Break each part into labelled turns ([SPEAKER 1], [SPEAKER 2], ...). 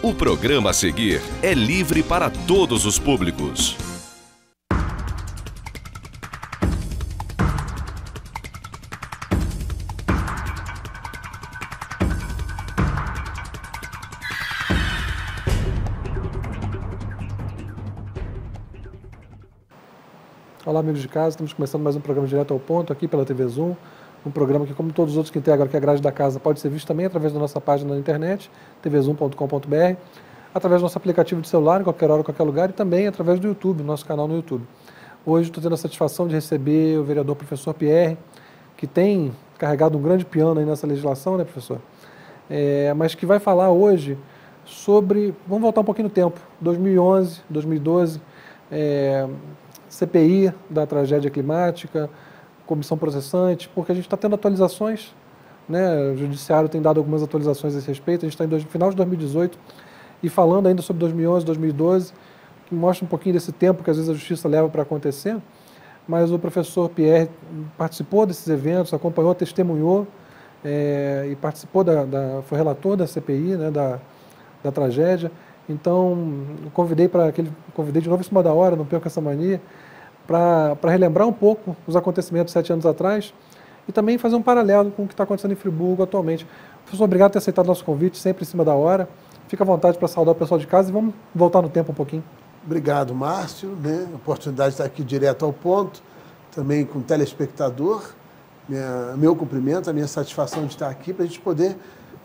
[SPEAKER 1] O programa a seguir é livre para todos os públicos.
[SPEAKER 2] Olá, amigos de casa, estamos começando mais um programa Direto ao Ponto aqui pela TV Zoom, um programa que, como todos os outros que integram aqui a grade da casa, pode ser visto também através da nossa página na internet, tvzoom.com.br, através do nosso aplicativo de celular, em qualquer hora, em qualquer lugar, e também através do YouTube, nosso canal no YouTube. Hoje estou tendo a satisfação de receber o vereador professor Pierre, que tem carregado um grande piano aí nessa legislação, né, professor? Mas que vai falar hoje sobre, vamos voltar um pouquinho no tempo, 2011, 2012, CPI da tragédia climática, comissão processante, porque a gente está tendo atualizações, né? O Judiciário tem dado algumas atualizações a esse respeito, a gente está no final de 2018 e falando ainda sobre 2011, 2012, que mostra um pouquinho desse tempo que às vezes a Justiça leva para acontecer, mas o professor Pierre participou desses eventos, acompanhou, testemunhou e participou, foi relator da CPI, né, da tragédia. Então, convidei de novo em cima da hora, não perco essa mania, para relembrar um pouco os acontecimentos 7 anos atrás e também fazer um paralelo com o que está acontecendo em Friburgo atualmente. Professor, obrigado por ter aceitado nosso convite, sempre em cima da hora. Fica à vontade para saudar o pessoal de casa e vamos voltar no tempo um pouquinho.
[SPEAKER 3] Obrigado, Márcio, né? A oportunidade de estar aqui direto ao ponto, também com o telespectador. Meu cumprimento, a minha satisfação de estar aqui para a gente poder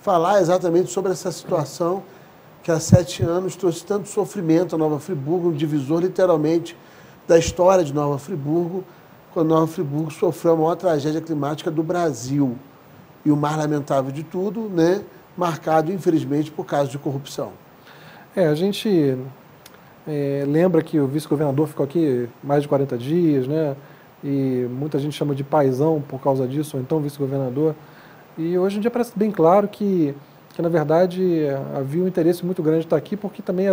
[SPEAKER 3] falar exatamente sobre essa situação que há 7 anos trouxe tanto sofrimento a Nova Friburgo, um divisor literalmente da história de Nova Friburgo, quando Nova Friburgo sofreu a maior tragédia climática do Brasil. E o mais lamentável de tudo, né, marcado, infelizmente, por casos de corrupção.
[SPEAKER 2] A gente lembra que o vice-governador ficou aqui mais de 40 dias, né, e muita gente chama de paizão por causa disso, ou então vice-governador. E hoje em dia parece bem claro que na verdade havia um interesse muito grande de estar aqui, porque também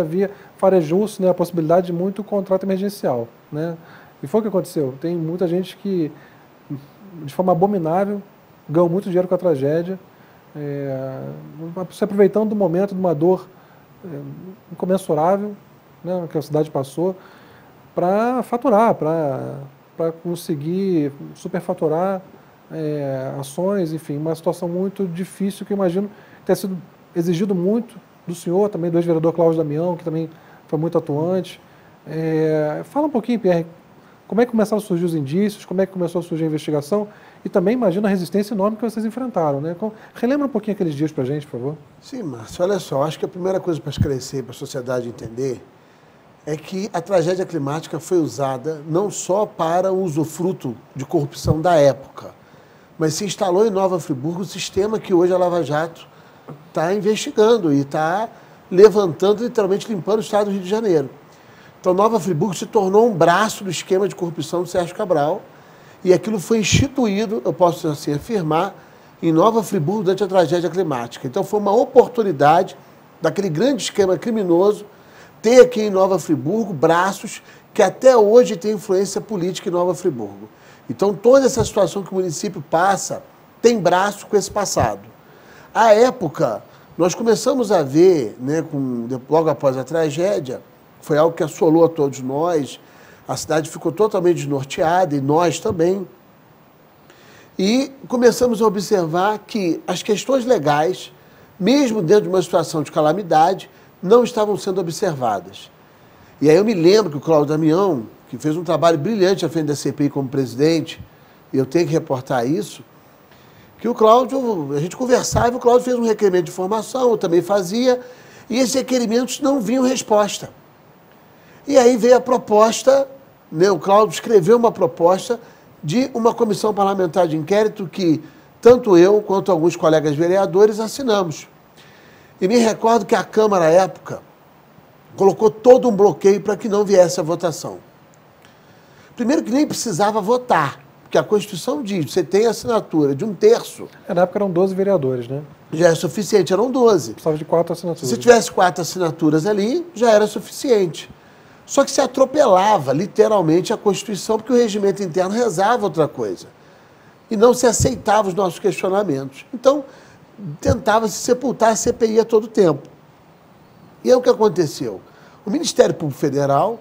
[SPEAKER 2] farejou-se, né, a possibilidade de muito contrato emergencial, né? E foi o que aconteceu. Tem muita gente que, de forma abominável, ganhou muito dinheiro com a tragédia, se aproveitando do momento, de uma dor incomensurável, né, que a cidade passou, para faturar, para conseguir superfaturar ações, enfim, uma situação muito difícil que eu imagino ter sido exigido muito do senhor, também do ex-vereador Cláudio Damião, que também foi muito atuante. Fala um pouquinho, Pierre, como é que começaram a surgir os indícios, como é que começou a surgir a investigação e também imagina a resistência enorme que vocês enfrentaram, né? Relembra um pouquinho aqueles dias para a gente, por favor.
[SPEAKER 3] Sim, Márcio, olha só, acho que a primeira coisa para esclarecer, para a sociedade entender, é que a tragédia climática foi usada não só para o usufruto de corrupção da época, mas se instalou em Nova Friburgo o sistema que hoje a Lava Jato está investigando e está levantando, literalmente limpando o estado do Rio de Janeiro. Então, Nova Friburgo se tornou um braço do esquema de corrupção do Sérgio Cabral e aquilo foi instituído, eu posso assim afirmar, em Nova Friburgo durante a tragédia climática. Então, foi uma oportunidade daquele grande esquema criminoso ter aqui em Nova Friburgo braços que até hoje têm influência política em Nova Friburgo. Então, toda essa situação que o município passa tem braço com esse passado. À época, nós começamos a ver, né, logo após a tragédia, foi algo que assolou a todos nós, a cidade ficou totalmente desnorteada, e nós também. E começamos a observar que as questões legais, mesmo dentro de uma situação de calamidade, não estavam sendo observadas. E aí eu me lembro que o Cláudio Damião, que fez um trabalho brilhante à frente da CPI como presidente, e eu tenho que reportar isso, que o Cláudio, a gente conversava, e o Cláudio fez um requerimento de informação, eu também fazia, e esses requerimentos não vinham resposta. E aí veio a proposta, né, o Cláudio escreveu uma proposta de uma comissão parlamentar de inquérito que tanto eu quanto alguns colegas vereadores assinamos. E me recordo que a Câmara, à época, colocou todo um bloqueio para que não viesse a votação. Primeiro que nem precisava votar, porque a Constituição diz, você tem a assinatura de 1/3.
[SPEAKER 2] Na época eram 12 vereadores, né?
[SPEAKER 3] Já é suficiente, eram 12.
[SPEAKER 2] Precisava de 4 assinaturas.
[SPEAKER 3] Se tivesse 4 assinaturas ali, já era suficiente. Só que se atropelava, literalmente, a Constituição, porque o regimento interno rezava outra coisa. E não se aceitava os nossos questionamentos. Então, tentava-se sepultar a CPI a todo tempo. E aí o que aconteceu? O Ministério Público Federal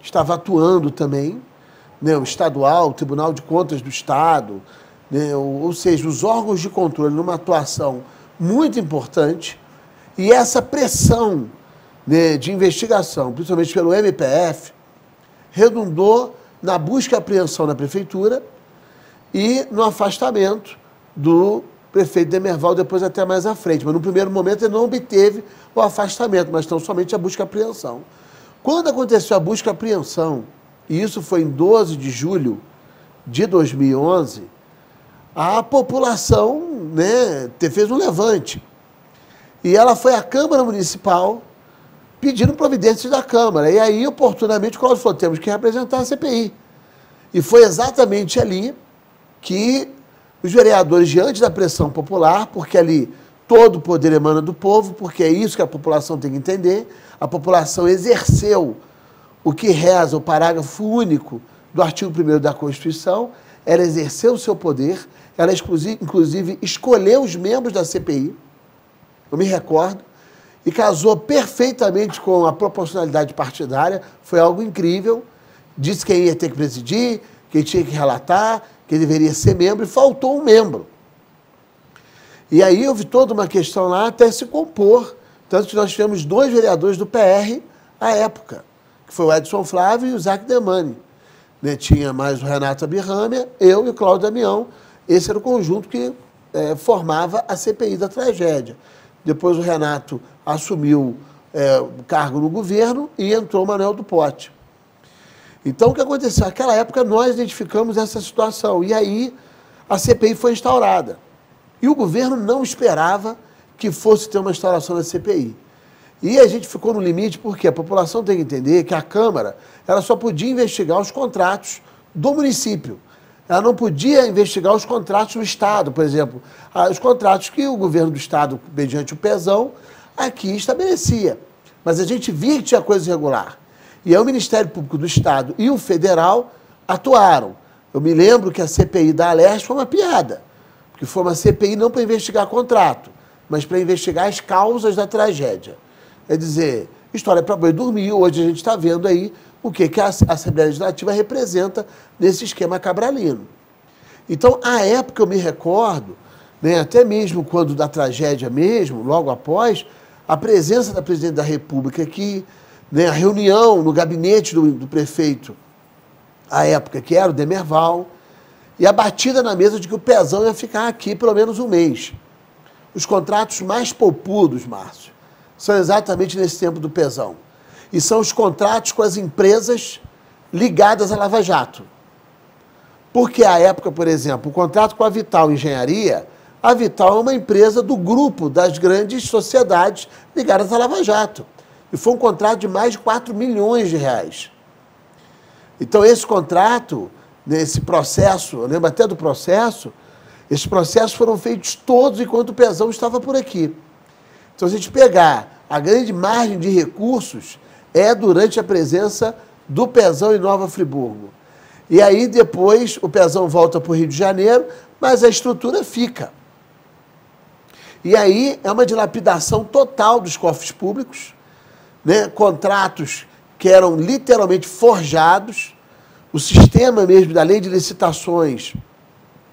[SPEAKER 3] estava atuando também, né, o estadual, o Tribunal de Contas do Estado, né, ou seja, os órgãos de controle numa atuação muito importante, e essa pressão, né, de investigação, principalmente pelo MPF, redundou na busca e apreensão na Prefeitura e no afastamento do prefeito Demerval, depois até mais à frente. Mas no primeiro momento ele não obteve o afastamento, mas tão somente a busca e apreensão. Quando aconteceu a busca e apreensão, e isso foi em 12 de julho de 2011, a população, né, fez um levante. E ela foi à Câmara Municipal pedindo providências da Câmara. E aí, oportunamente, o Cláudio falou, temos que representar a CPI. E foi exatamente ali que os vereadores, diante da pressão popular, porque ali todo o poder emana do povo, porque é isso que a população tem que entender, a população exerceu o que reza o parágrafo único do artigo 1º da Constituição, ela exerceu o seu poder, ela inclusive escolheu os membros da CPI, eu me recordo, e casou perfeitamente com a proporcionalidade partidária, foi algo incrível, disse quem ia ter que presidir, quem tinha que relatar, quem deveria ser membro, e faltou um membro. E aí houve toda uma questão lá até se compor, tanto que nós tivemos 2 vereadores do PR à época, que foi o Edson Flávio e o Zac Demani. Né? Tinha mais o Renato Abirrâmia, eu e o Cláudio Damião, esse era o conjunto que formava a CPI da tragédia. Depois o Renato assumiu o cargo no governo e entrou o Manuel do Pote. Então, o que aconteceu? Naquela época, nós identificamos essa situação. E aí, a CPI foi instaurada. E o governo não esperava que fosse ter uma instauração da CPI. E a gente ficou no limite porque a população tem que entender que a Câmara ela só podia investigar os contratos do município. Ela não podia investigar os contratos do Estado, por exemplo, os contratos que o governo do Estado, mediante o PESão, aqui estabelecia. Mas a gente via que tinha coisa irregular. E aí o Ministério Público do Estado e o Federal atuaram. Eu me lembro que a CPI da Aleste foi uma piada, porque foi uma CPI não para investigar contrato, mas para investigar as causas da tragédia. Quer dizer, história para boi dormir, hoje a gente está vendo aí o que a Assembleia Legislativa representa nesse esquema cabralino. Então, à época eu me recordo, né, até mesmo quando da tragédia mesmo, logo após, a presença da Presidente da República aqui, né, a reunião no gabinete do prefeito, à época, que era o Demerval, e a batida na mesa de que o PESão ia ficar aqui pelo menos um mês. Os contratos mais poupudos, Márcio, são exatamente nesse tempo do PESão. E são os contratos com as empresas ligadas à Lava Jato. Porque, à época, por exemplo, o contrato com a Vital Engenharia, a Vital é uma empresa do grupo das grandes sociedades ligadas à Lava Jato. E foi um contrato de mais de 4 milhões de reais. Então, esse contrato, nesse processo, eu lembro até do processo, esses processos foram feitos todos enquanto o PESão estava por aqui. Então, se a gente pegar a grande margem de recursos, é durante a presença do PESão em Nova Friburgo. E aí, depois, o PESão volta para o Rio de Janeiro, mas a estrutura fica. E aí, é uma dilapidação total dos cofres públicos, né? Contratos que eram literalmente forjados, o sistema mesmo da lei de licitações,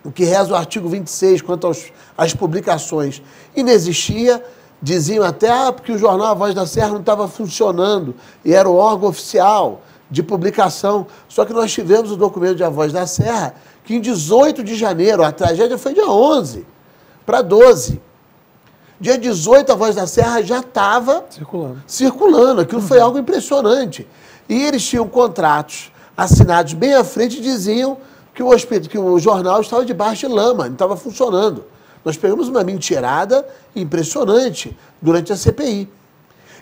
[SPEAKER 3] o que reza o artigo 26 quanto às publicações, inexistia. Diziam até porque o jornal A Voz da Serra não estava funcionando e era o órgão oficial de publicação. Só que nós tivemos o documento de A Voz da Serra que em 18 de janeiro, a tragédia foi dia 11 para 12. Dia 18, A Voz da Serra já estava circulando. Aquilo foi algo impressionante. E eles tinham contratos assinados bem à frente e diziam que o jornal estava debaixo de lama, não estava funcionando. Nós pegamos uma mentirada impressionante durante a CPI.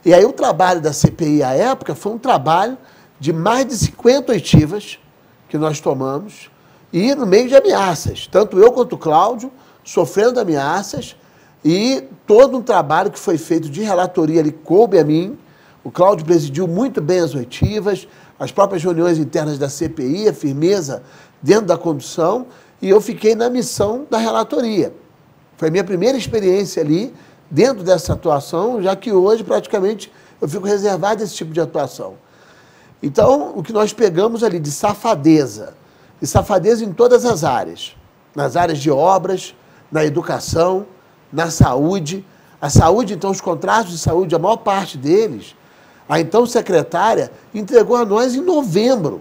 [SPEAKER 3] E aí o trabalho da CPI à época foi um trabalho de mais de 50 oitivas que nós tomamos e no meio de ameaças. Tanto eu quanto o Cláudio sofrendo ameaças e todo um trabalho que foi feito de relatoria ali coube a mim, O Cláudio presidiu muito bem as oitivas, as próprias reuniões internas da CPI, a firmeza dentro da comissão, e eu fiquei na missão da relatoria. Foi a minha primeira experiência ali, dentro dessa atuação, já que hoje, praticamente, eu fico reservado a esse tipo de atuação. Então, o que nós pegamos ali de safadeza, e safadeza em todas as áreas, nas áreas de obras, na educação, na saúde. A saúde, então, os contratos de saúde, a maior parte deles, a então secretária entregou a nós em novembro,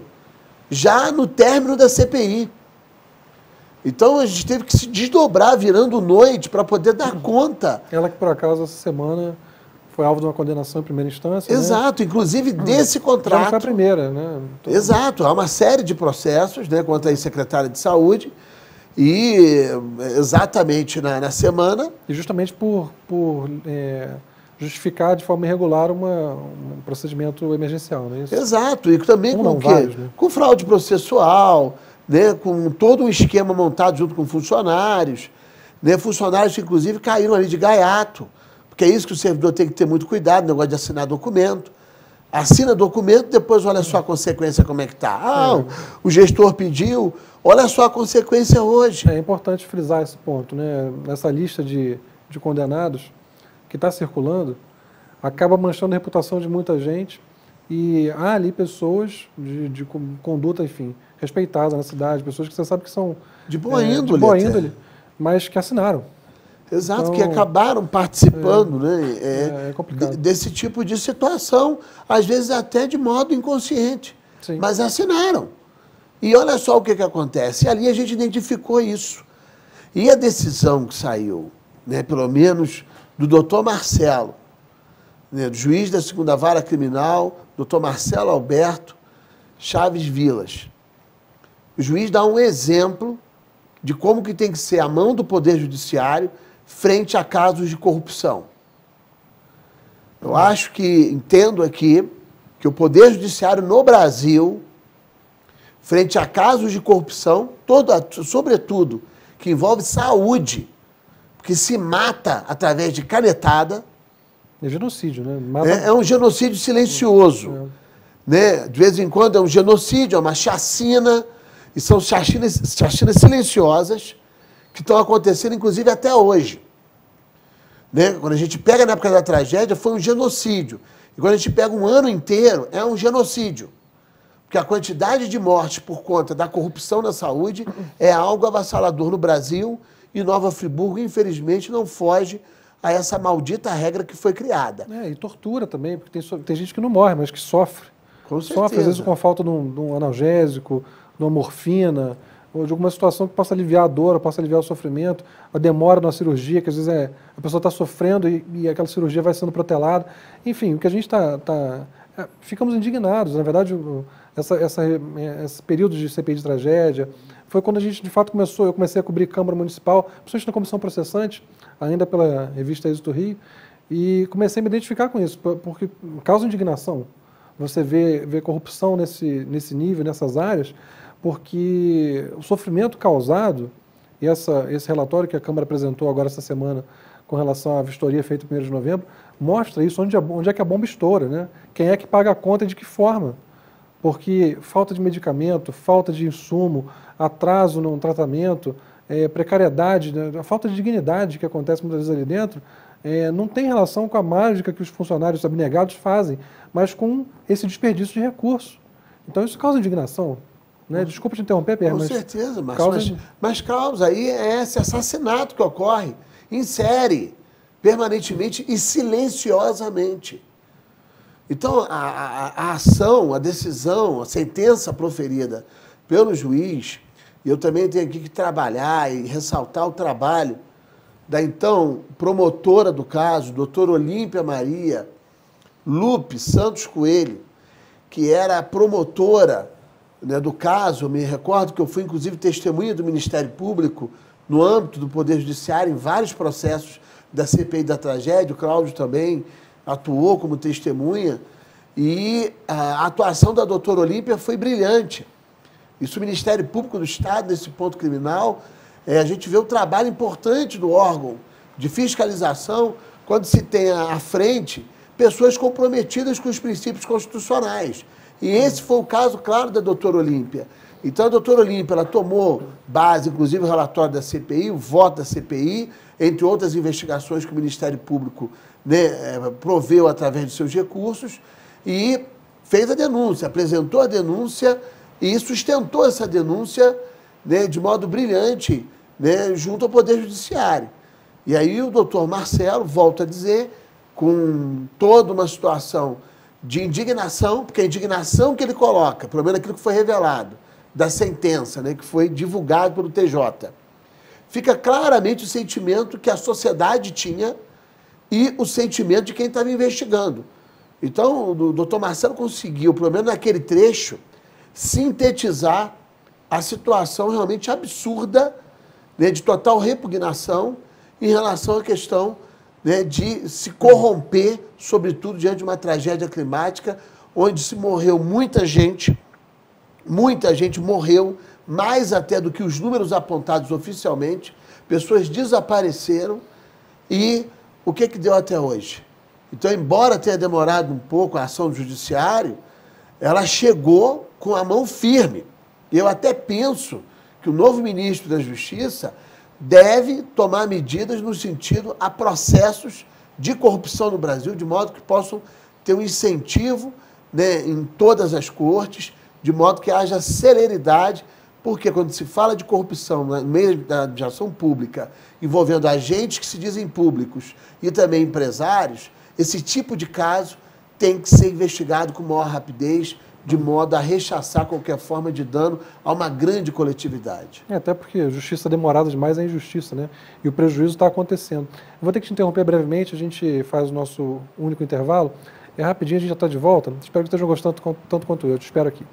[SPEAKER 3] já no término da CPI. Então, a gente teve que se desdobrar, virando noite, para poder dar conta.
[SPEAKER 2] Ela que, por acaso, essa semana foi alvo de uma condenação em primeira instância.
[SPEAKER 3] Exato, né? Inclusive desse contrato.
[SPEAKER 2] Já não foi a primeira, né?
[SPEAKER 3] Exato, há uma série de processos, né, contra a secretária de saúde, e exatamente na semana.
[SPEAKER 2] E justamente por justificar de forma irregular um procedimento emergencial, não é isso?
[SPEAKER 3] Exato, e também com o quê?
[SPEAKER 2] Vários, né?
[SPEAKER 3] Com fraude processual, né, com todo um esquema montado junto com funcionários, né, funcionários que inclusive caíram ali de gaiato, porque é isso que o servidor tem que ter muito cuidado, negócio de assinar documento. Assina documento, depois olha só a consequência como é que está. O gestor pediu, olha só a consequência hoje.
[SPEAKER 2] É importante frisar esse ponto, né? Nessa lista de condenados que está circulando, acaba manchando a reputação de muita gente, e há ali pessoas de conduta, enfim, respeitada na cidade, pessoas que você sabe que são
[SPEAKER 3] de boa índole,
[SPEAKER 2] de boa índole, mas que assinaram.
[SPEAKER 3] Exato,
[SPEAKER 2] então,
[SPEAKER 3] que acabaram participando, né?
[SPEAKER 2] É complicado.
[SPEAKER 3] Desse tipo de situação, às vezes até de modo inconsciente.
[SPEAKER 2] Sim.
[SPEAKER 3] Mas assinaram. E olha só o que acontece. Ali a gente identificou isso. E a decisão que saiu, né, pelo menos do doutor Marcelo, né, do juiz da 2ª Vara Criminal, doutor Marcelo Alberto Chaves Vilas. O juiz dá um exemplo de como que tem que ser a mão do Poder Judiciário frente a casos de corrupção. Eu acho que, entendo aqui, que o Poder Judiciário no Brasil, frente a casos de corrupção, sobretudo, que envolve saúde, que se mata através de canetada.
[SPEAKER 2] É genocídio, né?
[SPEAKER 3] É um genocídio silencioso. Né? De vez em quando é um genocídio, é uma chacina, e são chacinas silenciosas, que estão acontecendo, inclusive, até hoje. Né? Quando a gente pega na época da tragédia, foi um genocídio. E quando a gente pega um ano inteiro, é um genocídio. Porque a quantidade de mortes por conta da corrupção na saúde é algo avassalador no Brasil, e Nova Friburgo, infelizmente, não foge a essa maldita regra que foi criada.
[SPEAKER 2] E tortura também, porque tem gente que não morre, mas que sofre.
[SPEAKER 3] Com certeza.
[SPEAKER 2] Sofre, às vezes, com a falta de um analgésico, de uma morfina, ou de alguma situação que possa aliviar a dor, possa aliviar o sofrimento, a demora na cirurgia, que às vezes a pessoa está sofrendo e aquela cirurgia vai sendo protelada. Enfim, o que a gente ficamos indignados. Na verdade, esse período de CPI de tragédia foi quando a gente, de fato, eu comecei a cobrir Câmara Municipal, principalmente na Comissão Processante, ainda pela revista Êxito Rio, e comecei a me identificar com isso, porque causa indignação você vê corrupção nesse nível, nessas áreas, porque o sofrimento causado, e esse relatório que a Câmara apresentou agora essa semana com relação à vistoria feita no 1º de novembro, mostra isso, onde é que a bomba estoura, né? Quem é que paga a conta e de que forma? Porque falta de medicamento, falta de insumo, atraso no tratamento, precariedade, né? A falta de dignidade que acontece muitas vezes ali dentro, não tem relação com a mágica que os funcionários abnegados fazem, mas com esse desperdício de recursos. Então isso causa indignação. Né? Desculpa te interromper, Pierre,
[SPEAKER 3] com certeza, mas causa aí esse assassinato que ocorre em série, permanentemente e silenciosamente. Então, a ação, a decisão, a sentença proferida pelo juiz, e eu também tenho aqui que trabalhar e ressaltar o trabalho da então promotora do caso, doutora Olímpia Maria Lupe Santos Coelho, que era a promotora, né, do caso. Eu me recordo que eu fui, inclusive, testemunha do Ministério Público no âmbito do Poder Judiciário em vários processos da CPI da tragédia. O Cláudio também atuou como testemunha, e a atuação da doutora Olímpia foi brilhante. Isso, o Ministério Público do Estado, nesse ponto criminal, a gente vê o trabalho importante do órgão de fiscalização, quando se tem à frente pessoas comprometidas com os princípios constitucionais. E esse foi o caso, claro, da doutora Olímpia. Então, a doutora Olímpia, ela tomou base, inclusive, o relatório da CPI, o voto da CPI, entre outras investigações que o Ministério Público, né, proveu através de seus recursos, e fez a denúncia, apresentou a denúncia e sustentou essa denúncia, né, de modo brilhante, né, junto ao Poder Judiciário. E aí o doutor Marcelo, volta a dizer, com toda uma situação de indignação, porque a indignação que ele coloca, pelo menos aquilo que foi revelado, da sentença, né, que foi divulgado pelo TJ, fica claramente o sentimento que a sociedade tinha e o sentimento de quem estava investigando. Então, o doutor Marcelo conseguiu, pelo menos naquele trecho, sintetizar a situação realmente absurda, né, de total repugnação em relação à questão, né, de se corromper, sobretudo diante de uma tragédia climática, onde se morreu muita gente morreu, mais até do que os números apontados oficialmente, pessoas desapareceram, e o que deu até hoje? Então, embora tenha demorado um pouco a ação do judiciário, ela chegou com a mão firme. Eu até penso que o novo ministro da Justiça deve tomar medidas no sentido a processos de corrupção no Brasil, de modo que possam ter um incentivo, né, em todas as cortes, de modo que haja celeridade, porque quando se fala de corrupção no meio da administração pública, envolvendo agentes que se dizem públicos e também empresários, esse tipo de caso tem que ser investigado com maior rapidez, de modo a rechaçar qualquer forma de dano a uma grande coletividade.
[SPEAKER 2] Até porque a justiça demorada demais é injustiça, né? E o prejuízo está acontecendo. Eu vou ter que te interromper brevemente, a gente faz o nosso único intervalo. É rapidinho, a gente já está de volta. Espero que estejam gostando tanto quanto eu. Te espero aqui.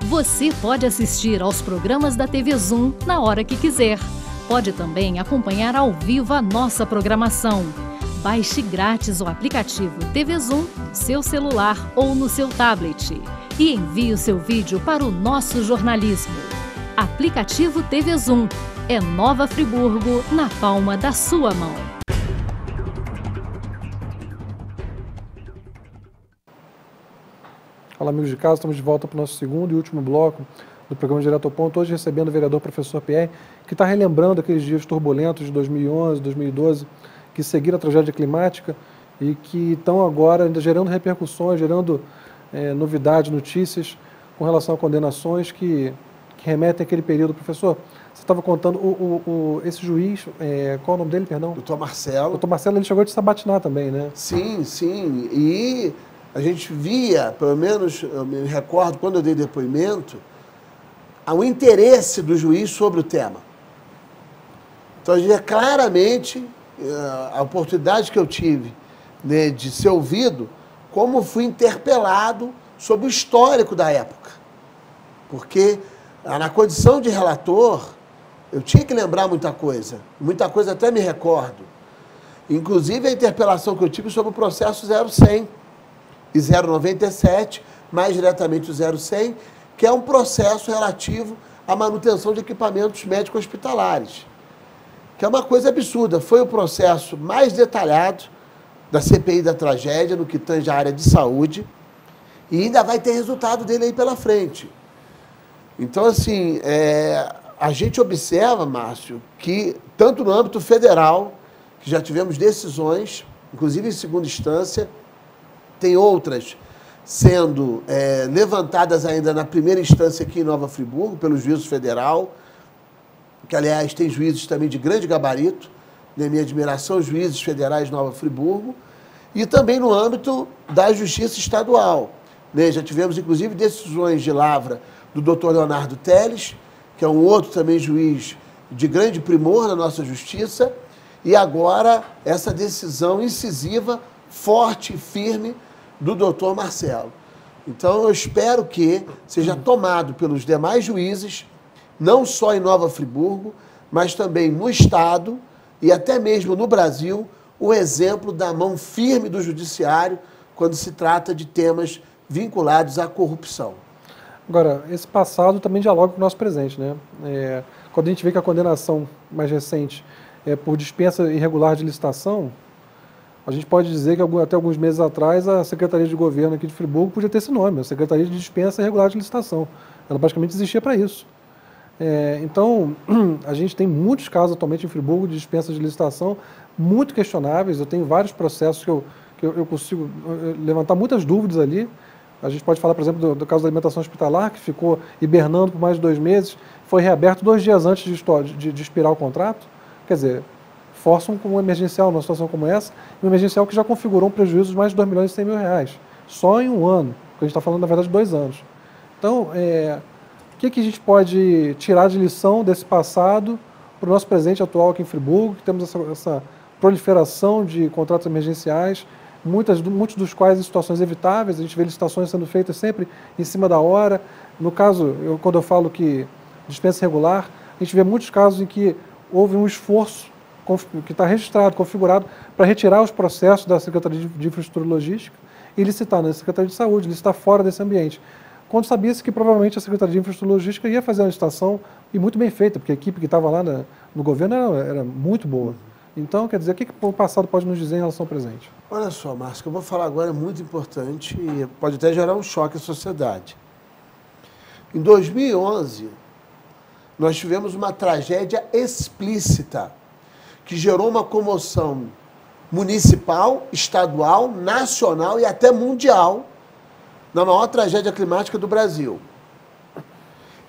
[SPEAKER 4] Você pode assistir aos programas da TV Zoom na hora que quiser. Pode também acompanhar ao vivo a nossa programação. Baixe grátis o aplicativo TV Zoom no seu celular ou no seu tablet e envie o seu vídeo para o nosso jornalismo. Aplicativo TV Zoom. É Nova Friburgo na palma da sua mão.
[SPEAKER 2] Olá, amigos de casa, estamos de volta para o nosso segundo e último bloco do programa Direto ao Ponto, hoje recebendo o vereador professor Pierre, que está relembrando aqueles dias turbulentos de 2011, 2012, que seguiram a tragédia climática e que estão agora ainda gerando repercussões, gerando novidades, notícias com relação a condenações que remetem àquele período. Professor, você estava contando, esse juiz, qual é o nome dele, perdão?
[SPEAKER 3] Doutor Marcelo.
[SPEAKER 2] Doutor Marcelo, ele chegou a te sabatinar também, né?
[SPEAKER 3] Sim, sim. E a gente via, pelo menos eu me recordo, quando eu dei depoimento, o interesse do juiz sobre o tema. Então, a gente via claramente a oportunidade que eu tive, né, de ser ouvido, como fui interpelado sobre o histórico da época. Porque, na condição de relator, eu tinha que lembrar muita coisa até me recordo. Inclusive, a interpelação que eu tive sobre o processo 0100 e 097, mais diretamente o 0100, que é um processo relativo à manutenção de equipamentos médico-hospitalares, que é uma coisa absurda. Foi o processo mais detalhado da CPI da tragédia, no que tange a área de saúde, e ainda vai ter resultado dele aí pela frente. Então, assim, a gente observa, Márcio, que tanto no âmbito federal, que já tivemos decisões, inclusive em segunda instância, tem outras sendo levantadas ainda na primeira instância aqui em Nova Friburgo, pelo juízo federal, que, aliás, tem juízes também de grande gabarito, na minha admiração, os juízes federais de Nova Friburgo, e também no âmbito da justiça estadual, né? Já tivemos, inclusive, decisões de lavra do doutor Leonardo Teles, que é um outro também juiz de grande primor na nossa justiça, e agora essa decisão incisiva, forte e firme do doutor Marcelo. Então, eu espero que seja tomado pelos demais juízes, não só em Nova Friburgo, mas também no Estado e até mesmo no Brasil, o exemplo da mão firme do judiciário quando se trata de temas vinculados à corrupção.
[SPEAKER 2] Agora, esse passado também dialoga com o nosso presente, né? quando a gente vê que a condenação mais recente é por dispensa irregular de licitação, a gente pode dizer que até alguns meses atrás a Secretaria de Governo aqui de Friburgo podia ter esse nome, a Secretaria de Dispensa Irregular de Licitação. Ela basicamente existia para isso. Então, a gente tem muitos casos atualmente em Friburgo de dispensa de licitação muito questionáveis. Eu tenho vários processos que eu consigo levantar muitas dúvidas ali. A gente pode falar, por exemplo, do caso da alimentação hospitalar, que ficou hibernando por mais de 2 meses, foi reaberto 2 dias antes de expirar o contrato. Quer dizer, forçam um emergencial numa situação como essa, um emergencial que já configurou um prejuízo de mais de R$2.100.000, só em 1 ano, porque a gente está falando, na verdade, de 2 anos. Então, o que a gente pode tirar de lição desse passado para o nosso presente atual aqui em Friburgo, que temos essa proliferação de contratos emergenciais, muitos dos quais em situações evitáveis, a gente vê licitações sendo feitas sempre em cima da hora. No caso, quando eu falo que dispensa irregular, a gente vê muitos casos em que houve um esforço que está registrado, configurado, para retirar os processos da Secretaria de Infraestrutura e Logística e licitar na Secretaria de Saúde, licitar fora desse ambiente. Quando sabia-se que provavelmente a Secretaria de Infraestrutura e Logística ia fazer uma licitação e muito bem feita, porque a equipe que estava lá no governo era muito boa. Então, quer dizer, o que o passado pode nos dizer em relação ao presente?
[SPEAKER 3] Olha só, Márcio, o que eu vou falar agora é muito importante e pode até gerar um choque à sociedade. Em 2011, nós tivemos uma tragédia explícita que gerou uma comoção municipal, estadual, nacional e até mundial na maior tragédia climática do Brasil.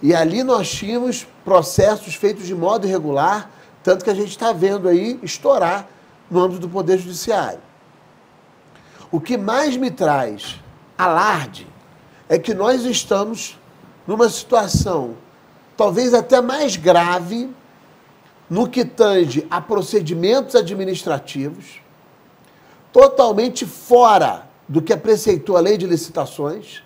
[SPEAKER 3] E ali nós tínhamos processos feitos de modo irregular, tanto que a gente está vendo aí estourar no âmbito do Poder Judiciário. O que mais me traz alarde é que nós estamos numa situação talvez até mais grave no que tange a procedimentos administrativos, totalmente fora do que preceitou a lei de licitações,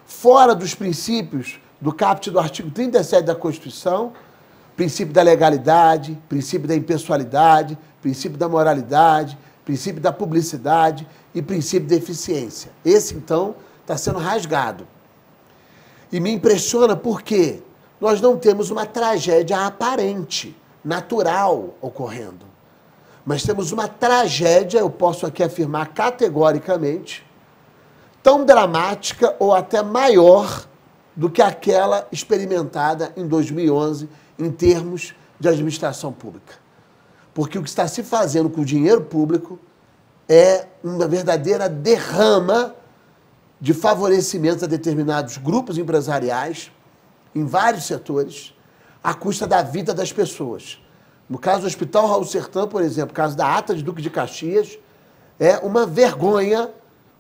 [SPEAKER 3] fora dos princípios do caput do artigo 37 da Constituição, princípio da legalidade, princípio da impessoalidade, princípio da moralidade, princípio da publicidade e princípio da eficiência. Esse, então, está sendo rasgado. E me impressiona porque nós não temos uma tragédia aparente, natural, ocorrendo. Mas temos uma tragédia, eu posso aqui afirmar categoricamente, tão dramática ou até maior do que aquela experimentada em 2011 em termos de administração pública. Porque o que está se fazendo com o dinheiro público é uma verdadeira derrama de favorecimento a determinados grupos empresariais em vários setores, à custa da vida das pessoas. No caso do Hospital Raul Sertã, por exemplo, caso da ata de Duque de Caxias, é uma vergonha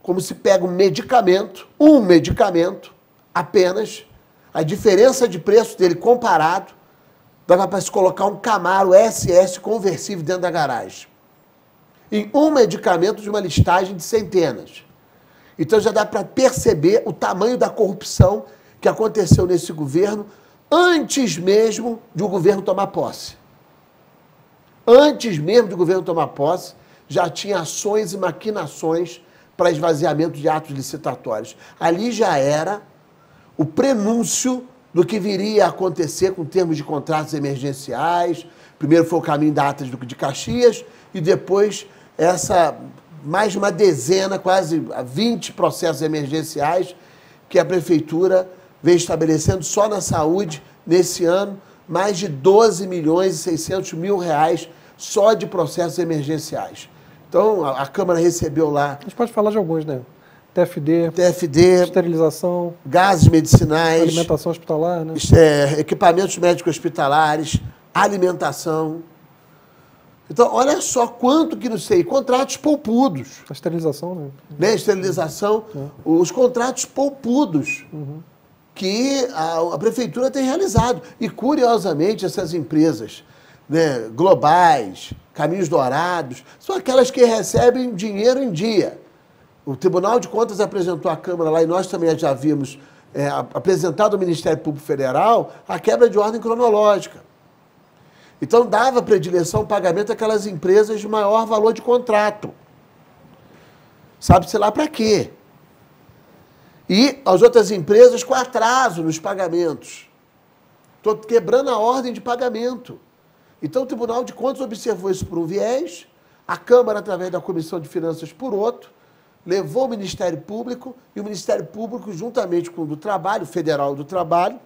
[SPEAKER 3] como se pega um medicamento apenas, a diferença de preço dele comparado, dava para se colocar um Camaro SS conversível dentro da garagem. Em um medicamento de uma listagem de centenas. Então já dá para perceber o tamanho da corrupção que aconteceu nesse governo antes mesmo de o governo tomar posse. Antes mesmo do governo tomar posse, já tinha ações e maquinações para esvaziamento de atos licitatórios. Ali já era o prenúncio do que viria a acontecer com termos de contratos emergenciais. Primeiro foi o caminho da ata de Duque de Caxias e depois mais de uma dezena, quase 20 processos emergenciais que a Prefeitura vem estabelecendo só na saúde, nesse ano, mais de 12.600.000 só de processos emergenciais. Então, a Câmara recebeu lá...
[SPEAKER 2] A gente pode falar de alguns, né? TFD, esterilização,
[SPEAKER 3] gases medicinais,
[SPEAKER 2] alimentação hospitalar, né?
[SPEAKER 3] Equipamentos médicos hospitalares, alimentação. Então, olha só quanto que não sei, contratos poupudos.
[SPEAKER 2] A esterilização,
[SPEAKER 3] né? Esterilização, os contratos poupudos que a Prefeitura tem realizado. E, curiosamente, essas empresas, né, globais, Caminhos Dourados, são aquelas que recebem dinheiro em dia. O Tribunal de Contas apresentou à Câmara lá, e nós também já havíamos apresentado ao Ministério Público Federal a quebra de ordem cronológica. Então, dava predileção ao pagamento àquelas empresas de maior valor de contrato. Sabe-se lá para quê? E as outras empresas com atraso nos pagamentos. estou quebrando a ordem de pagamento. Então, o Tribunal de Contas observou isso por um viés, a Câmara, através da Comissão de Finanças, por outro, levou o Ministério Público, e o Ministério Público, juntamente com o do Trabalho, Federal do Trabalho,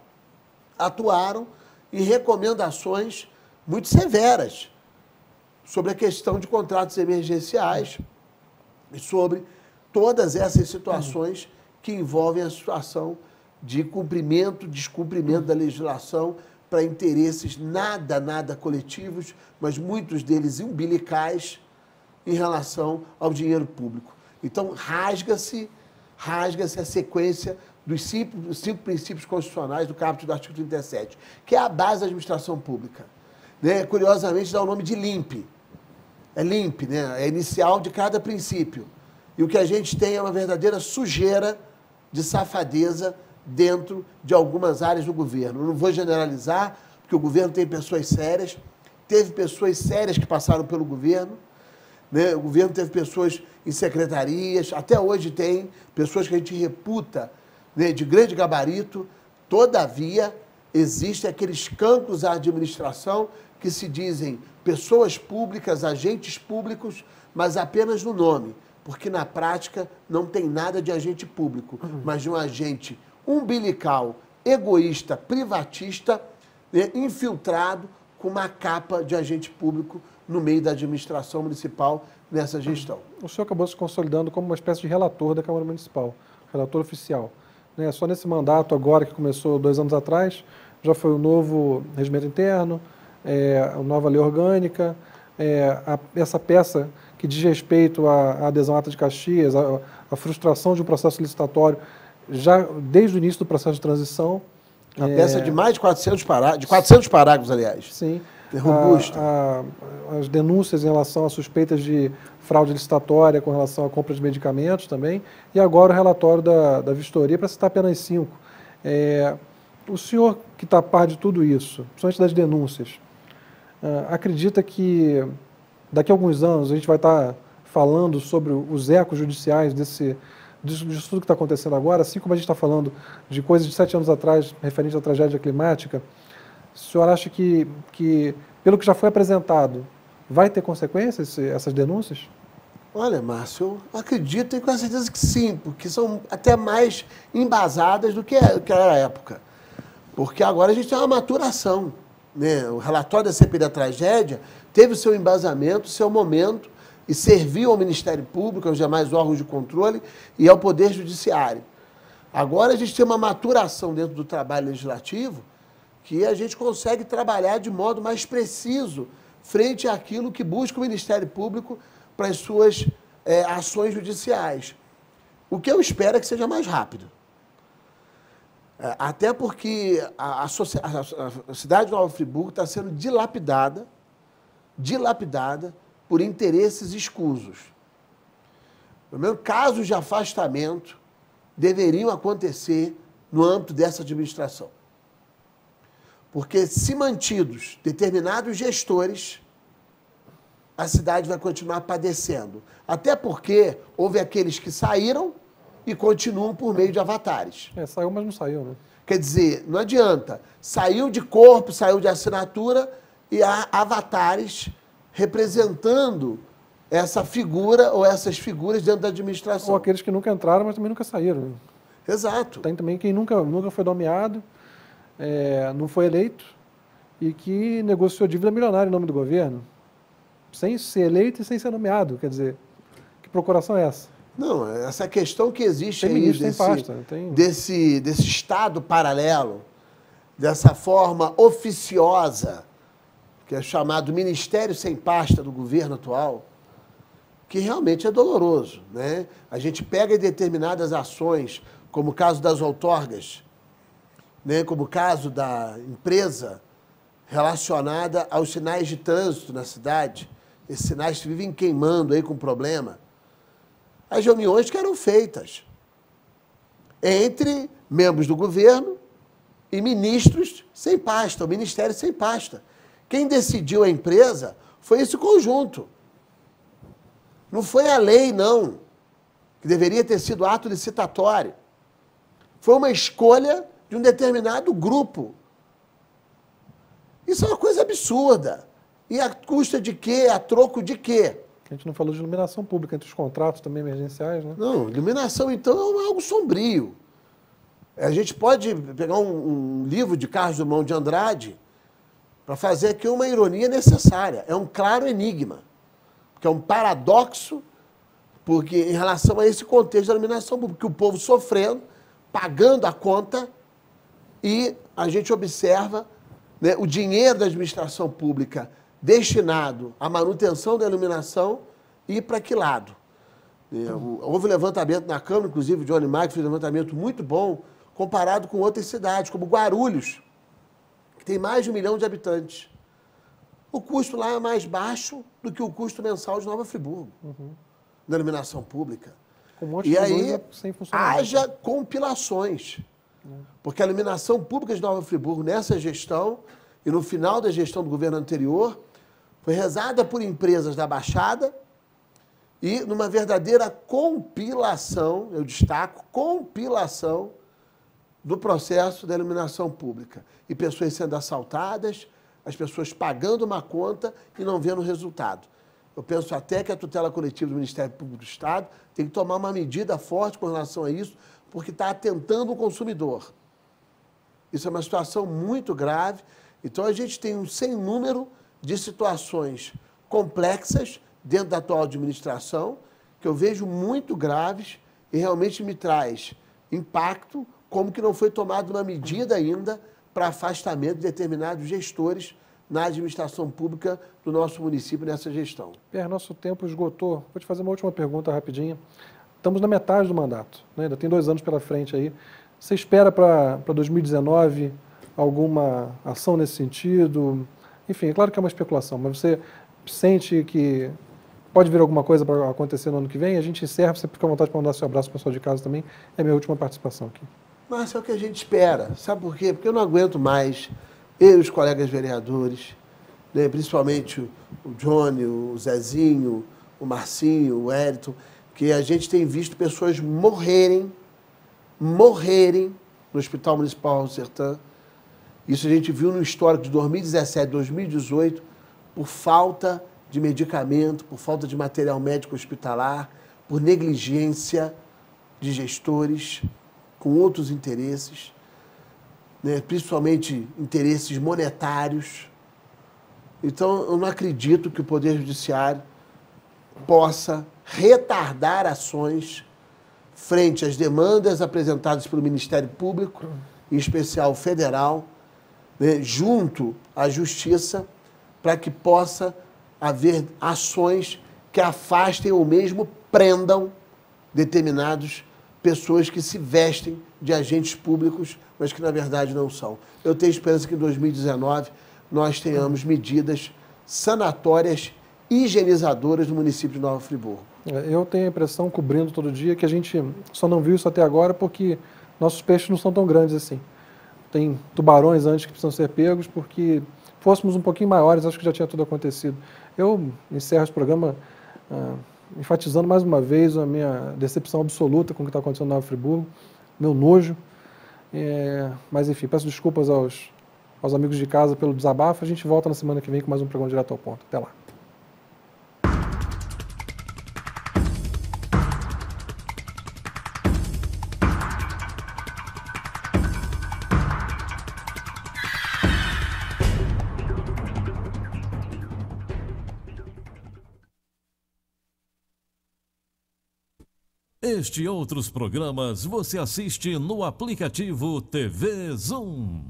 [SPEAKER 3] atuaram em recomendações muito severas sobre a questão de contratos emergenciais e sobre todas essas situações que envolvem a situação de cumprimento, descumprimento da legislação para interesses nada coletivos, mas muitos deles umbilicais em relação ao dinheiro público. Então, rasga-se a sequência dos cinco princípios constitucionais do caput do artigo 37, que é a base da administração pública. Né? Curiosamente, dá o nome de LIMP. É LIMP, né? É a inicial de cada princípio. E o que a gente tem é uma verdadeira sujeira de safadeza dentro de algumas áreas do governo. Eu não vou generalizar, porque o governo tem pessoas sérias, teve pessoas sérias que passaram pelo governo, né? O governo teve pessoas em secretarias, até hoje tem pessoas que a gente reputa, né, de grande gabarito. Todavia, existem aqueles cancros à administração que se dizem pessoas públicas, agentes públicos, mas apenas no nome, porque na prática não tem nada de agente público, mas de um agente umbilical, egoísta, privatista, né, infiltrado com uma capa de agente público no meio da administração municipal nessa gestão.
[SPEAKER 2] O senhor acabou se consolidando como uma espécie de relator da Câmara Municipal, relator oficial. Né? Só nesse mandato agora, que começou 2 anos atrás, já foi o novo regimento interno, a nova lei orgânica, essa peça que diz respeito à adesão à ata de Caxias, a frustração de um processo licitatório, já desde o início do processo de transição.
[SPEAKER 3] Uma peça de mais de 400 parágrafos, aliás.
[SPEAKER 2] Sim.
[SPEAKER 3] Robusta.
[SPEAKER 2] As denúncias em relação a suspeitas de fraude licitatória com relação à compra de medicamentos também, e agora o relatório da vistoria, para citar apenas 5. O senhor, que está a par de tudo isso, principalmente das denúncias, acredita que daqui a alguns anos a gente vai estar falando sobre os ecos judiciais disso tudo que está acontecendo agora, assim como a gente está falando de coisas de 7 anos atrás, referente à tragédia climática? O senhor acha que, pelo que já foi apresentado, vai ter consequências essas denúncias?
[SPEAKER 3] Olha, Márcio, eu acredito e com certeza que sim, porque são até mais embasadas do que era a época. Porque agora a gente tem uma maturação. Né? O relatório da CPI da tragédia teve o seu embasamento, o seu momento, e serviu ao Ministério Público, aos demais órgãos de controle e ao Poder Judiciário. Agora a gente tem uma maturação dentro do trabalho legislativo que a gente consegue trabalhar de modo mais preciso frente àquilo que busca o Ministério Público para as suas ações judiciais. O que eu espero é que seja mais rápido. Até porque a cidade de Nova Friburgo está sendo dilapidada por interesses escusos. Pelo menos casos de afastamento deveriam acontecer no âmbito dessa administração. Porque, se mantidos determinados gestores, a cidade vai continuar padecendo. Até porque houve aqueles que saíram e continuam por meio de avatares.
[SPEAKER 2] Saiu, mas não saiu, né?
[SPEAKER 3] Quer dizer, não adianta. Saiu de corpo, saiu de assinatura e há avatares representando essa figura ou essas figuras dentro da administração.
[SPEAKER 2] Ou aqueles que nunca entraram, mas também nunca saíram. Né?
[SPEAKER 3] Exato.
[SPEAKER 2] Tem também quem nunca foi nomeado, não foi eleito e que negociou dívida milionária em nome do governo, sem ser eleito e sem ser nomeado. Quer dizer, que procuração é essa?
[SPEAKER 3] Não, essa questão que existe
[SPEAKER 2] tem
[SPEAKER 3] aí
[SPEAKER 2] ministro, tem pasta,
[SPEAKER 3] desse Estado paralelo, dessa forma oficiosa, que é chamado Ministério Sem Pasta do governo atual, que realmente é doloroso. Né? A gente pega determinadas ações, como o caso das outorgas, né? Como o caso da empresa relacionada aos sinais de trânsito na cidade, esses sinais que vivem queimando aí com problema. As reuniões que eram feitas entre membros do governo e ministros sem pasta, o Ministério sem pasta. Quem decidiu a empresa foi esse conjunto. Não foi a lei, não, que deveria ter sido ato licitatório. Foi uma escolha de um determinado grupo Isso é uma coisa absurda. E a custa de quê? A troco de quê?
[SPEAKER 2] A gente não falou de iluminação pública, entre os contratos também emergenciais, né?
[SPEAKER 3] Não, iluminação, então, é algo sombrio. A gente pode pegar um livro de Carlos Drummond de Andrade para fazer aqui uma ironia necessária. É um claro enigma, que é um paradoxo, porque em relação a esse contexto da iluminação pública, que o povo sofrendo, pagando a conta, e a gente observa, né, o dinheiro da administração pública destinado à manutenção da iluminação ir para que lado? Houve um levantamento na Câmara, inclusive o Johnny Mack fez um levantamento muito bom, comparado com outras cidades, como Guarulhos, que tem mais de 1 milhão de habitantes. O custo lá é mais baixo do que o custo mensal de Nova Friburgo, na iluminação pública.
[SPEAKER 2] Com um monte
[SPEAKER 3] E
[SPEAKER 2] de
[SPEAKER 3] aí,
[SPEAKER 2] luz sem funcionamento.
[SPEAKER 3] haja compilações. Porque a iluminação pública de Nova Friburgo, nessa gestão, e no final da gestão do governo anterior, foi rezada por empresas da Baixada e numa verdadeira compilação, eu destaco, compilação do processo da iluminação pública. E pessoas sendo assaltadas, as pessoas pagando uma conta e não vendo o resultado. Eu penso até que a tutela coletiva do Ministério Público do Estado tem que tomar uma medida forte com relação a isso, porque está atentando o consumidor. Isso é uma situação muito grave. Então, a gente tem um sem número de situações complexas dentro da atual administração, que eu vejo muito graves e realmente me traz impacto, como que não foi tomada uma medida ainda para afastamento de determinados gestores na administração pública do nosso município nessa gestão.
[SPEAKER 2] Pierre, nosso tempo esgotou. Vou te fazer uma última pergunta rapidinha. Estamos na metade do mandato, né? Ainda tem 2 anos pela frente aí. Você espera para 2019 alguma ação nesse sentido? Enfim, é claro que é uma especulação, mas você sente que pode vir alguma coisa para acontecer no ano que vem? A gente encerra, você fica à vontade para mandar seu abraço para o pessoal de casa também. É a minha última participação aqui.
[SPEAKER 3] Mas é o que a gente espera. Sabe por quê? Porque eu não aguento mais, eu e os colegas vereadores, né, principalmente o Johnny, o Zezinho, o Marcinho, o Wellington, que a gente tem visto pessoas morrerem no Hospital Municipal Raul Sertã. Isso a gente viu no histórico de 2017, 2018, por falta de medicamento, por falta de material médico hospitalar, por negligência de gestores com outros interesses, né, principalmente interesses monetários. Então, eu não acredito que o Poder Judiciário possa retardar ações frente às demandas apresentadas pelo Ministério Público, em especial federal, né, junto à Justiça, para que possa haver ações que afastem ou mesmo prendam determinadas pessoas que se vestem de agentes públicos, mas que na verdade não são. Eu tenho esperança que em 2019 nós tenhamos medidas sanatórias, higienizadoras no município de Nova Friburgo.
[SPEAKER 2] Eu tenho a impressão, cobrindo todo dia, que a gente só não viu isso até agora porque nossos peixes não são tão grandes assim. Tem tubarões antes que precisam ser pegos, porque fôssemos um pouquinho maiores, acho que já tinha tudo acontecido. Eu encerro esse programa enfatizando mais uma vez a minha decepção absoluta com o que está acontecendo na Nova Friburgo, meu nojo. Mas, enfim, peço desculpas aos amigos de casa pelo desabafo. A gente volta na semana que vem com mais um programa Direto ao Ponto. Até lá.
[SPEAKER 5] Este e outros programas você assiste no aplicativo TV Zoom.